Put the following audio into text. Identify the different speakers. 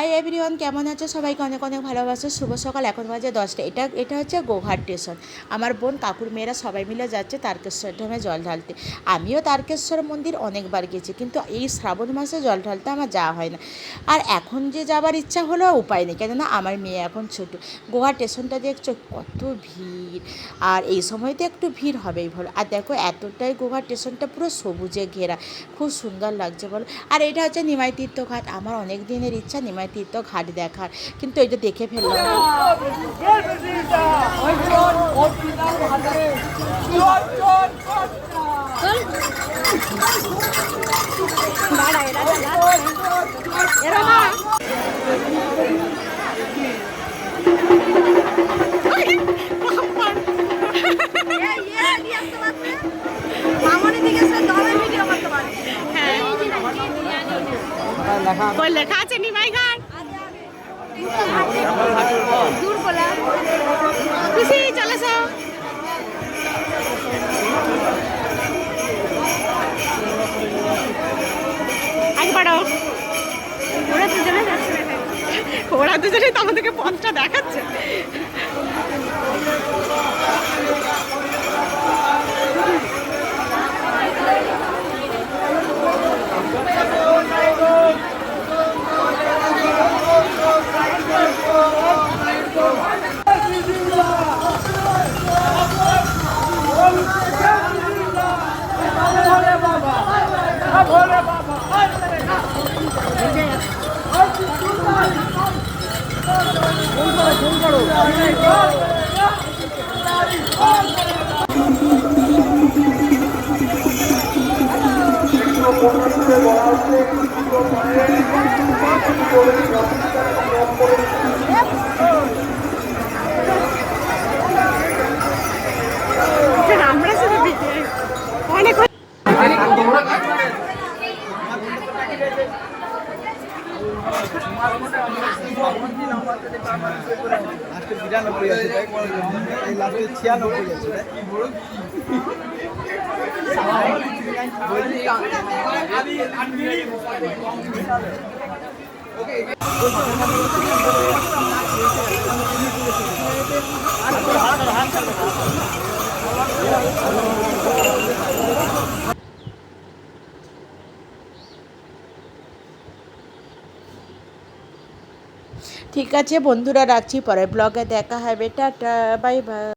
Speaker 1: Hi everyone, কেমন আছো? সবাইকে অনেক অনেক ভালোবাসা। শুভ সকাল। এখন বাজে 10টা। এটা হচ্ছে গোঘাট স্টেশন। আমার বোন, কাকুর মেয়েরা সবাই মিলে যাচ্ছে তারকেশ্বর ধামে জল ঢালতে। আমিও তারকেশ্বর মন্দির অনেকবার গেছি, কিন্তু এই শ্রাবণ মাসে জল ঢালতে আমার যাওয়া হয় না। আর এখন যে যাবার ইচ্ছা হলো, উপায় নেই, কেননা আমার মেয়ে এখন ছোটো। গোঘাট স্টেশনটা দেখছো কত ভিড়, আর এই সময়তে একটু ভিড় হবেই ভালো। আর দেখো এতটাই গোঘাট স্টেশনটা পুরো সবুজে ঘেরা, খুব সুন্দর লাগছে বলো। আর এটা হচ্ছে নিমাই তীর্থ ঘাট। আমার অনেক দিনের ইচ্ছা নিমাই তীর্থ ঘাট দেখার, কিন্তু এটা দেখে ফেললাম। লেখা আছে নিমাই ঘাট। খুশি চলে এসো। একবারও ওরা দুজনে তো আমাদেরকে পথটা দেখাচ্ছে। আমরা শুধু অনেক ঠিক আছে বন্ধুরা, রাখছি, পরের ব্লগে দেখা হবে। Tata, bye bye.